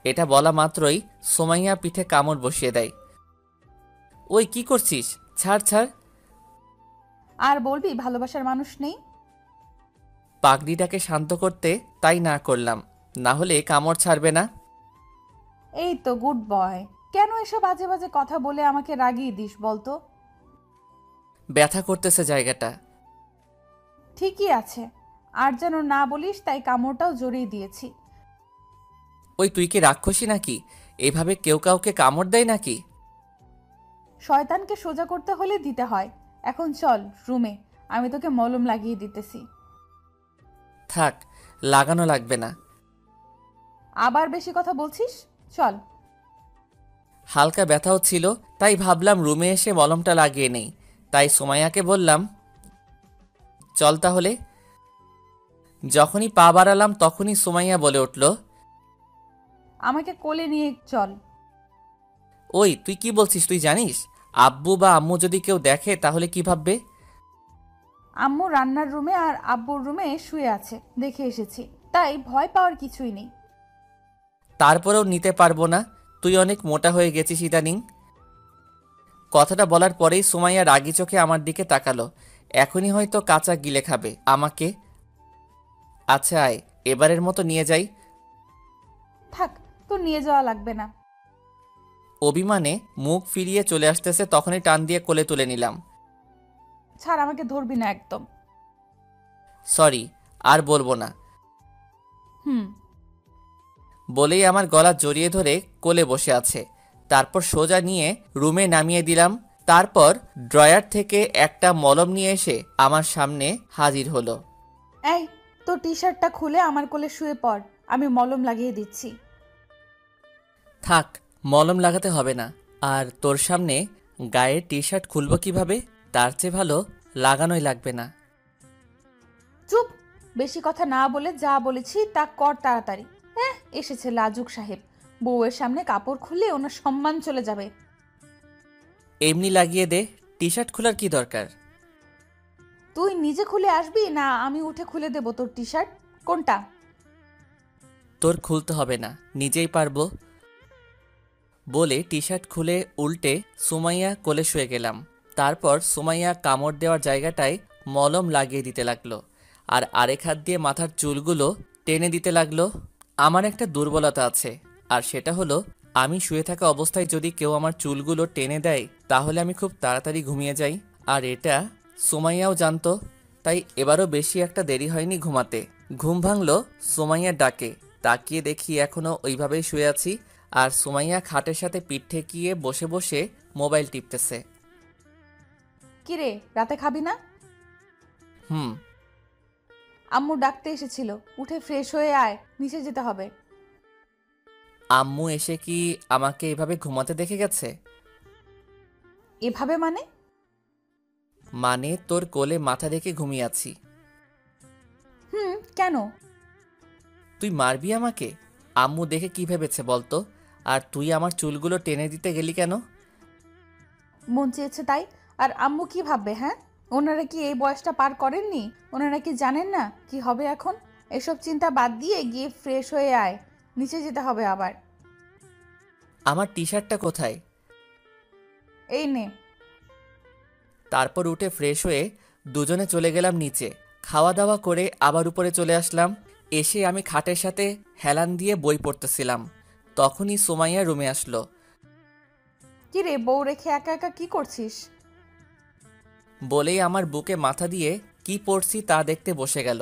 এটা বলা মাত্রই সুমাইয়া পিঠে কামড় বসিয়ে দেয়। ওই, কি করছিস? ছাড় ছাড়। আর বলবি ভালোবাসার মানুষ নেই? পাগড়িটাকে শান্ত করতে তাই না করলাম, না হলে কামড় ছাড়বে না। এই তো গুড বয়। কেন এসব বাজে বাজে কথা বলে আমাকে রাগিয়ে দিস বলতো? ব্যথা করতেছে জায়গাটা। ঠিকই আছে, আর যেন না বলিস, তাই কামড়টাও জড়িয়ে দিয়েছি। ওই, তুই কি রাক্ষসী নাকি? এভাবে কেউ কাউকে কামড় দেয় নাকি? শয়তানকে সোজা করতে হলে দিতে হয়। এখন চল রুমে, আমি তোকে মলম লাগিয়ে দিতেছি। থাক, লাগানো লাগবে না। আবার বেশি কথা বলছিস, চল। হালকা ব্যথাও ছিল, তাই ভাবলাম রুমে এসে মলমটা লাগিয়ে নেই। তাই সুমাইয়াকে বললাম, চল তাহলে। যখনই পা বাড়ালাম তখনই সুমাইয়া বলে উঠল, আমাকে কোলে নিয়ে চল। ওই তুই কি বলছিস? তুই জানিস আব্বু বা আম্মু যদি কেউ দেখে তাহলে কি ভাববে? আম্মু রান্নার রুমে আর আব্বুর রুমে শুয়ে আছে, দেখে এসেছি, তাই ভয় পাওয়ার কিছুই নেই। তারপরেও নিতে পারবো না, তুই অনেক মোটা হয়ে গেছিস ইদানিং। কথাটা বলার পরেই সুমাইয়া রাগি চোখে আমার দিকে তাকালো। এখনই হয়তো কাঁচা গিলে খাবে আমাকে। আচ্ছা আয়, এবারের মতো নিয়ে যাই। থাক, তোর নিয়ে যাওয়া লাগবে না। অভিমানে মুখ ফিরিয়ে চলে আসতেছে, তখনই টান দিয়ে কোলে তুলে নিলাম। ছাড়, আমাকে ধরবি না একদম। সরি, আর বলবো না হুম। বলেই আমার গলা জড়িয়ে ধরে কোলে বসে আছে। তারপর সোজা নিয়ে রুমে নামিয়ে দিলাম। তারপর ড্রয়ার থেকে একটা মলম নিয়ে এসে আমার সামনে হাজির হলো। এই, তোর টি শার্টটা খুলে আমার কোলে শুয়ে পড়, আমি মলম লাগিয়ে দিচ্ছি। থাক, মলম লাগাতে হবে না। আর তোর সামনে গায়ের টি শার্ট খুলবো কিভাবে? তার চেয়ে ভালো লাগানোই লাগবে না। চুপ, বেশি কথা না বলে যা বলেছি তা কর তাড়াতাড়ি। হ্যাঁ, এসেছে লাজুক সাহেব, বউয়ের সামনে কাপড় খুলে ওনার সম্মান চলে যাবে। এমনি লাগিয়ে দে, টি শার্ট খোলার কি দরকার? তুই নিজে খুলে আসবি না আমি উঠে খুলে দেব তোর টি শার্ট? কোনটা? তোর খুলতে হবে না, নিজেই পারবো। বলে টি শার্ট খুলে উল্টে সুমাইয়া কোলে শুয়ে গেলাম। তারপর সুমাইয়া কামড় দেওয়ার জায়গাটায় মলম লাগিয়ে দিতে লাগলো, আর আরেক হাত দিয়ে মাথার চুলগুলো টেনে দিতে লাগলো। আমার একটা দুর্বলতা আছে, আর সেটা হলো আমি শুয়ে থাকা অবস্থায় যদি কেউ আমার চুলগুলো টেনে দেয় তাহলে আমি খুব তাড়াতাড়ি ঘুমিয়ে যাই। আর এটা সুমাইয়াও জানতো, তাই এবারও বেশি একটা দেরি হয়নি ঘুমাতে। ঘুম ভাঙলো সুমাইয়ার ডাকে। তাকিয়ে দেখি এখনো ওইভাবেই শুয়ে আছি, আর সুমাইয়া খাটের সাথে পিঠ ঠেকিয়ে বসে বসে মোবাইল টিপতেছে। কিরে, রাতে খাবি না? হুম। আম্মু ডাকতে এসেছিল, উঠে ফ্রেশ হয়ে আয়, নিচে যেতে হবে। আম্মু এসে কি আমাকে এভাবে ঘুমাতে দেখে গেছে? এভাবে মানে? মানে তোর কোলে মাথা রেখে ঘুমিয়ে আছি। হুম, কেন? তুই মারবি আমাকে? আম্মু দেখে কি ভেবেছে বলতো? আর তুই আমার চুলগুলো টেনে দিতে গেলি কেন? মন চেয়েছে তাই। আর আম্মু কি ভাববে? হ্যাঁ, ওনারা কি এই বয়সটা পার করেননি? ওনারা কি জানেন না কি হবে এখন? এসব চিন্তা বাদ দিয়ে গিয়ে ফ্রেশ হয়ে আয়, নিচে যেতে হবে আবার। আমার টি শার্টটা কোথায়? এই নে। তারপর উঠে ফ্রেশ হয়ে দুজনে চলে গেলাম নিচে। খাওয়া দাওয়া করে আবার উপরে চলে আসলাম। এসে আমি খাটের সাথে হেলান দিয়ে বই পড়তেছিলাম, তখনই সুমাইয়া রুমে আসলো। কি রে, বউ রেখে একা একা কি করছিস? বলেই আমার বুকে মাথা দিয়ে কি পড়ছি তা দেখতে বসে গেল।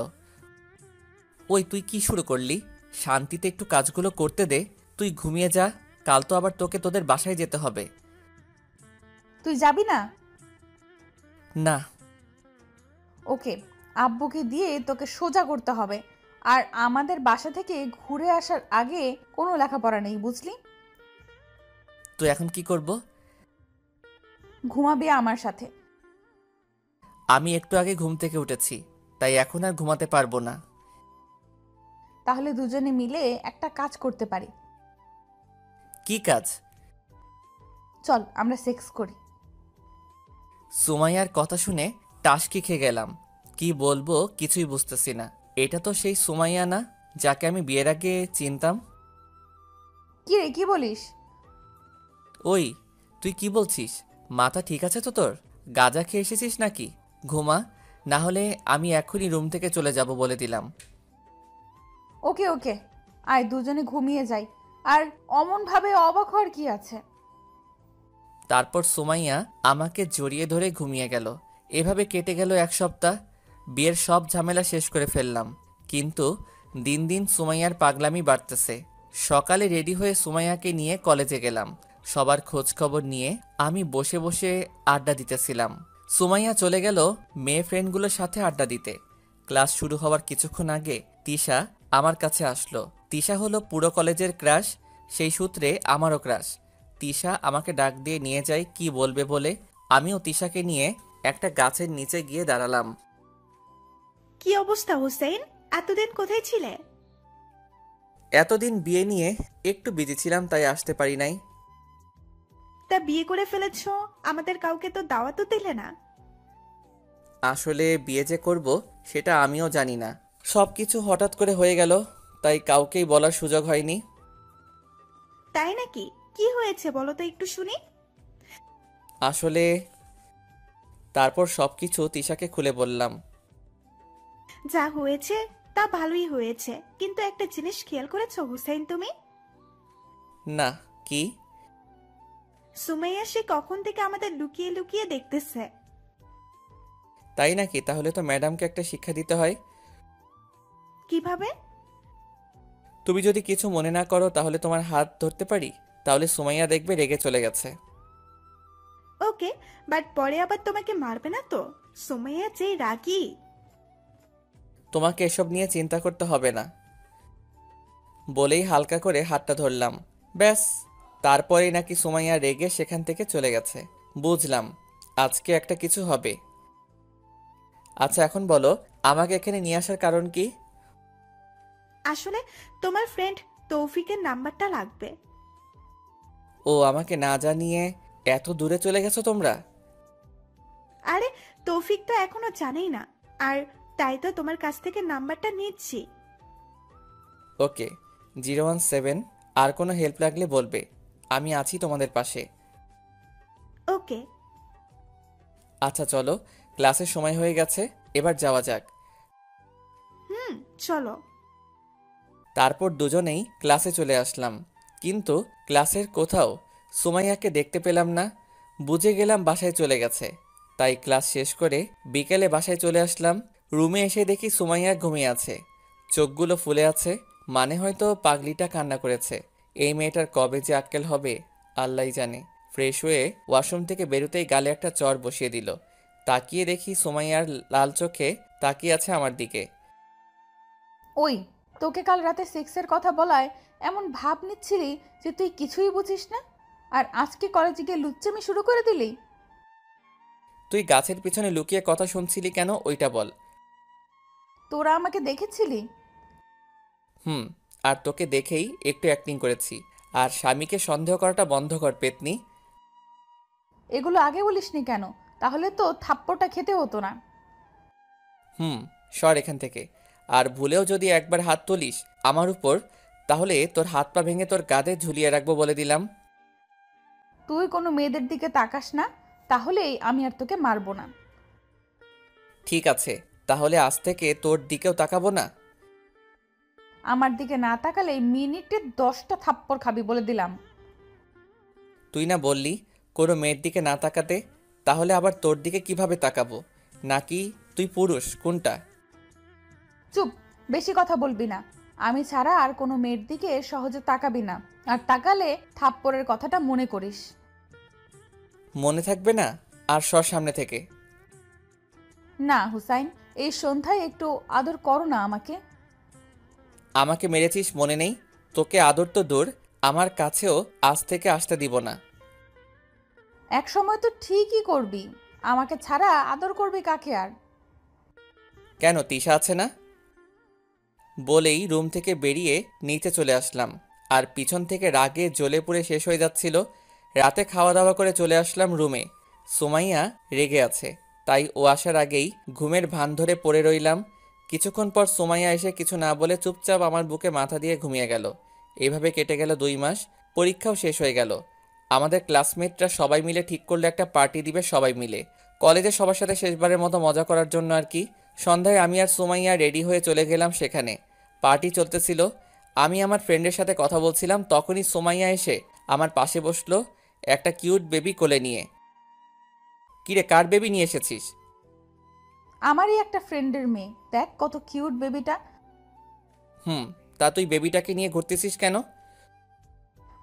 ওই তুই কি শুরু করলি? শান্তিতে একটু কাজগুলো করতে দে। তুই ঘুমিয়ে যা, কাল তো আবার তোকে তোদের বাসায় যেতে হবে। তুই যাবি না? না। ওকে, আব্বুকে দিয়ে তোকে সোজা করতে হবে। আর আমাদের বাসা থেকে ঘুরে আসার আগে কোনো লেখাপড়া নেই, বুঝলি? তুই এখন কি করব? ঘুমাবি আমার সাথে। আমি একটু আগে ঘুম থেকে উঠেছি, তাই এখন আর ঘুমাতে পারবো না। তাহলে দুজনে মিলে একটা কাজ করতে পারি। কি কাজ? চল আমরা সেক্স করি। সুমাইয়ার কথা শুনে টাসকি খেয়ে গেলাম। কি বলবো কিছুই বুঝতেছি না। এটা তো সেই সুমাইয়া না যাকে আমি বিয়ের আগে চিনতাম। কি রে, কি বলিস? ওই তুই কি বলছিস? মাথা ঠিক আছে তো তোর? গাঁজা খেয়ে এসেছিস নাকি? ঘুমা, না হলে আমি এখনই রুম থেকে চলে যাব বলে দিলাম। ওকে ওকে, আয় দুজনে ঘুমিয়ে যাই। আর অমন ভাবে অবাক হওয়ার কি আছে? তারপর সুমাইয়া আমাকে জড়িয়ে ধরে ঘুমিয়ে গেল। এভাবে কেটে গেল এক সপ্তাহ। বিয়ের সব ঝামেলা শেষ করে ফেললাম, কিন্তু দিন দিন সুমাইয়ার পাগলামি বাড়তেছে। সকালে রেডি হয়ে সুমাইয়াকে নিয়ে কলেজে গেলাম। সবার খোঁজ খবর নিয়ে আমি বসে বসে আড্ডা দিতেছিলাম। সুমাইয়া চলে গেল মেয়ে ফ্রেন্ডগুলোর সাথে আড্ডা দিতে। ক্লাস শুরু হওয়ার কিছুক্ষণ আগে তিশা আমার কাছে আসলো। তিশা হলো পুরো কলেজের ক্রাশ, সেই সূত্রে আমারও ক্রাশ। তিশা আমাকে ডাক দিয়ে নিয়ে যায় কি বলবে বলে। আমিও তিশাকে নিয়ে একটা গাছের নিচে গিয়ে দাঁড়ালাম। কি অবস্থা হোসেন, এতদিন কোথায় ছিলে? এতদিন বিয়ে নিয়ে একটু বিজি ছিলাম, তাই আসতে পারি নাই। তা বিয়ে করে ফেলেছো, আমাদের কাউকে তো দাওয়াতও দিলে না। আসলে বিয়ে যে করব সেটা আমিও জানি না, সবকিছু হঠাৎ করে হয়ে গেল, তাই কাউকেই বলার সুযোগ হয়নি। তাই নাকি? কি হয়েছে বলো তো একটু শুনি। আসলে তারপর সবকিছু তিশাকে খুলে বললাম। যা হয়েছে তা ভালোই হয়েছে, কিন্তু একটা জিনিস খেয়াল করেছো হুসাইন তুমি? না, কি? সুমাইয়া সে কখন থেকে আমাদের লুকিয়ে লুকিয়ে দেখতেছে। তাই নাকি? তাহলে তো ম্যাডামকে একটা শিক্ষা দিতে হয়। কিভাবে? তুমি যদি কিছু মনে না করো তাহলে তোমার হাত ধরতে পারি, তাহলে সুমাইয়া দেখবে রেগে চলে গেছে। ওকে, বাট পরে আবার তোমাকে মারবে না তো? সুমাইয়া যে রাগী। তোমাকে এসব নিয়ে চিন্তা করতে হবে না বলেই হালকা করে হাতটা ধরলাম। ব্যাস, তারপরেই নাকি সুমাইয়া রেগে সেখান থেকে চলে গেছে। বুঝলাম আজকে একটা কিছু হবে। আচ্ছা এখন বলো, আমাকে এখানে নিয়ে আসার কারণ কি? আসলে তোমার ফ্রেন্ড তৌফিকের নাম্বারটা লাগবে। ও, আমাকে না জানিয়ে এত দূরে চলে গেছো তোমরা? আরে তৌফিক তো এখনো জানেই না, আর তাই তো তোমার কাছ থেকে নাম্বারটা নিচ্ছি। ওকে, 017, আর কোনো হেল্প লাগলে বলবে, আমি আছি তোমাদের পাশে। ওকে। আচ্ছা চলো, ক্লাসের সময় হয়ে গেছে, এবার যাওয়া যাক। চলো। তারপর দুজনেই ক্লাসে চলে আসলাম, কিন্তু ক্লাসের কোথাও সুমাইয়াকে দেখতে পেলাম না। বুঝে গেলাম বাসায় চলে গেছে, তাই ক্লাস শেষ করে বিকেলে বাসায় চলে আসলাম। রুমে এসে দেখি সুমাইয়া ঘুমিয়ে আছে, চোখগুলো ফুলে আছে, মানে হয়তো পাগলিটা কান্না করেছে। এই মেয়েটার কবে যে আক্কেল হবে আল্লাহই জানে। ফ্রেশ হয়ে ওয়াশরুম থেকে বেরোতেই গালে একটা চর বসিয়ে দিল। তাকিয়ে দেখি সুমাইয়ার লাল চোখে তাকিয়ে আছে আমার দিকে। ওই, তোকে কাল রাতে সেক্সের কথা বলায় এমন ভাব নিচ্ছিলি যে তুই কিছুই বুঝিস না, আর আজকে কলেজে গিয়ে লুচ্চামি শুরু করে দিলি। তুই গাছের পিছনে লুকিয়ে কথা শুনছিলি কেন, ওইটা বল। তোরা আমাকে দেখেছিলি? আর তোকে দেখেই একটু অ্যাক্টিং করেছি। আর স্বামীকে সন্দেহ করাটা বন্ধ কর পেতনি। এগুলো আগে বলিসনি কেন? তাহলে তো থাপ্পড়টা খেতে হতো না। সর এখান থেকে। আর ভুলেও যদি একবার হাত তুলিস আমার উপর, তাহলে তোর হাত পা ভেঙে তোর গাদে ঝুলিয়ে রাখবো বলে দিলাম। তুই কোনো মেয়েদের দিকে তাকাস না, তাহলেই আমি আর তোকে মারবো না। ঠিক আছে, তাহলে আজ থেকে তোর দিকেও তাকাবো না। আমার দিকে না তাকালে মিনিটে 10টা থাপ্পড় খাবি বলে দিলাম। তুই না বললি কোনো মেয়ের দিকে না তাকাতে, তাহলে আবার তোর দিকে কিভাবে তাকাবো? নাকি তুই পুরুষ, কোনটা? চুপ, বেশি কথা বলবি না। আমি ছাড়া আর কোনো মেয়ের দিকে সহজে তাকাবি না, আর তাকালে থাপ্পড়ের কথাটা মনে করিস। মনে থাকবে না? আর সর সামনে থেকে। না হুসাইন, এই সন্ধ্যায় একটু আদর করো না আমাকে। আমাকে মেরেছিস মনে নেই? তোকে আদর তো দূর, আমার কাছেও আজ থেকে আসতে দিব না। এক সময় তো ঠিকই করবি, আমাকে ছাড়া আদর করবি কাকে আর? কেন, তিশা আছে না? বলেই রুম থেকে বেরিয়ে নিচে চলে আসলাম, আর পিছন থেকে রাগে জ্বলে পুড়ে শেষ হয়ে যাচ্ছিল। রাতে খাওয়া দাওয়া করে চলে আসলাম রুমে। সুমাইয়া রেগে আছে, তাই ও আসার আগেই ঘুমের ভান ধরে পড়ে রইলাম। কিছুক্ষণ পর সুমাইয়া এসে কিছু না বলে চুপচাপ আমার বুকে মাথা দিয়ে ঘুমিয়ে গেল। এইভাবে কেটে গেল 2 মাস। পরীক্ষাও শেষ হয়ে গেল। আমাদের ক্লাসমেটরা সবাই মিলে ঠিক করলো একটা পার্টি দিবে সবাই মিলে, কলেজে সবার সাথে শেষবারের মতো মজা করার জন্য আর কি। সন্ধ্যায় আমি আর সুমাইয়া রেডি হয়ে চলে গেলাম সেখানে। পার্টি চলতেছিল, আমি আমার ফ্রেন্ডের সাথে কথা বলছিলাম, তখনই সুমাইয়া এসে আমার পাশে বসলো একটা কিউট বেবি কোলে নিয়ে। কিরে, কার বেবি নিয়ে এসেছিস? আমারই একটা ফ্রেন্ডের মেয়ে, দেখ কত কিউট বেবিটা। তা তুই বেবিটাকে নিয়ে ঘুরতেছিস কেন?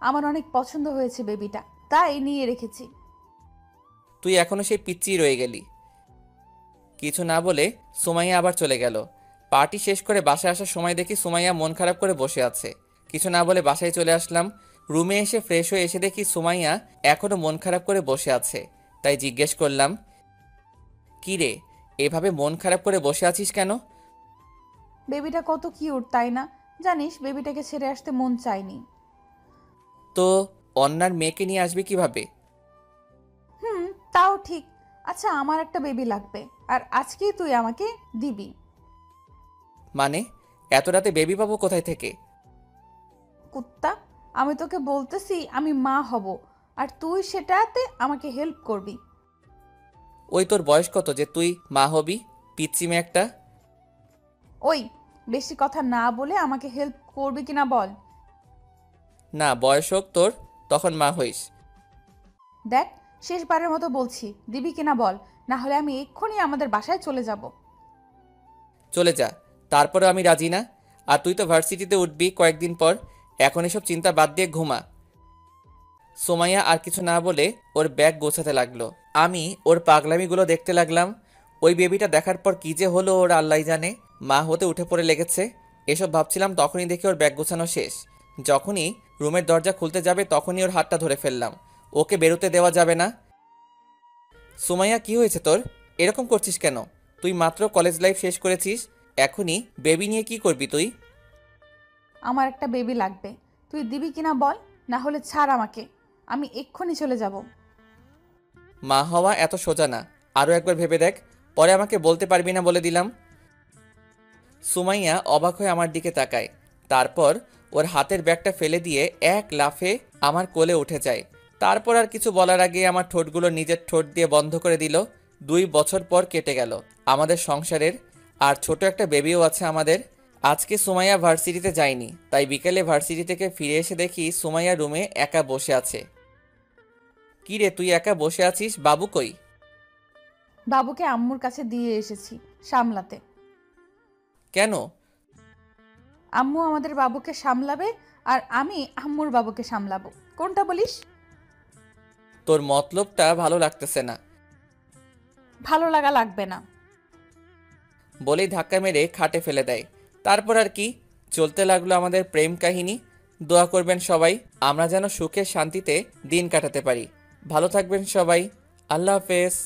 আমার অনেক পছন্দ হয়েছে বেবিটা, তাই নিয়ে রেখেছি। তুই এখনো সেই পিচ্চিই রয়ে গেলি। কিছু না বলে সুমাইয়া আবার চলে গেল। পার্টি শেষ করে বাসায় আসার সময় দেখি সুমাইয়া মন খারাপ করে বসে আছে। কিছু না বলে বাসায় চলে আসলাম। রুমে এসে ফ্রেশ হয়ে এসে দেখি সুমাইয়া এখনো মন খারাপ করে বসে আছে। তাই জিজ্ঞেস করলাম, কি রে, এভাবে মন খারাপ করে বসে আছিস কেন? বেবিটা কত কিউট তাই না? জানিস বেবিটাকে ছেড়ে আসতে মন চায়নি। তো অন্যার মেয়েকে নিয়ে আসবে কিভাবে? তাও ঠিক। আচ্ছা, আমার একটা বেবি লাগবে, আর আজকেই তুই আমাকে দিবি। মানে এত রাতে বেবি পাবো কোথায় থেকে? কুত্তা, আমি তোকে বলতেছি আমি মা হব, আর তুই সেটাতে আমাকে হেল্প করবি। ওই তোর বয়স কত যে তুই মা হবি, পিচ্চি মেয়ে একটা? ওই, বেশি কথা না বলে আমাকে হেল্প করবি কিনা বল। না, বয়স হোক তোর, তখন মা হইস। দেখ, শেষবারের মতো বলছি, দিবি কিনা বল, না হলে আমি এক্ষুনি আমাদের বাসায় চলে যাব। চলে যা, তারপরে আমি রাজি না। আর তুই তো ভার্সিটিতে উঠবি কয়েকদিন পর, এখন এসব চিন্তা বাদ দিয়ে ঘুমা। সোমাইয়া আর কিছু না বলে ওর ব্যাগ গোছাতে লাগলো। আমি ওর পাগলামিগুলো দেখতে লাগলাম। ওই বেবিটা দেখার পর কি যে হলো ওর আল্লাহ জানে। মা হতে উঠে পড়ে লেগেছে। এসব ভাবছিলাম, তখনই দেখি ওর ব্যাগ গোছানো শেষ। যখনই রুমের দরজা খুলতে যাবে তখনই ওর হাতটা ধরে ফেললাম। ওকে বেরোতে দেওয়া যাবে না। সুমাইয়া, কি হয়েছে তোর? এরকম করছিস কেন? তুই মাত্র কলেজ লাইফ শেষ করেছিস, এখনই বেবি নিয়ে কি করবি তুই? আমার একটা বেবি লাগবে, তুই দিবি কিনা বল, না হলে ছাড় আমাকে, আমি এক্ষুনি চলে যাব। মা হওয়া এত সোজা না, আরও একবার ভেবে দেখ, পরে আমাকে বলতে পারবি না বলে দিলাম। সুমাইয়া অবাক হয়ে আমার দিকে তাকায়, তারপর ওর হাতের ব্যাগটা ফেলে দিয়ে এক লাফে আমার কোলে উঠে যায়। তারপর আর কিছু বলার আগে আমার ঠোঁটগুলো নিজের ঠোঁট দিয়ে বন্ধ করে দিল। 2 বছর পর কেটে গেল আমাদের সংসারের, আর ছোট একটা বেবিও আছে আমাদের। আজকে সুমাইয়া ভার্সিটিতে যায়নি, তাই বিকেলে ভার্সিটি থেকে ফিরে এসে দেখি সুমাইয়া রুমে একা বসে আছে। কি রে, তুই একা বসে আছিস? বাবু কই? বাবুকে আম্মুর কাছে দিয়ে এসেছি সামলাতে। কেন? আম্মু আমাদের বাবুকে সামলাবে, আর আমি আম্মুর বাবুকে সামলাবো। কোনটা বলিস? তোর মতলবটা ভালো লাগতেছে না। ভালো লাগা লাগবে না। বলেই ধাক্কা মেরে খাটে ফেলে দেয়। তারপর আর কি, চলতে লাগলো আমাদের প্রেম কাহিনী। দোয়া করবেন সবাই, আমরা যেন সুখে শান্তিতে দিন কাটাতে পারি। ভালো থাকবেন সবাই। আল্লাহ হাফেজ।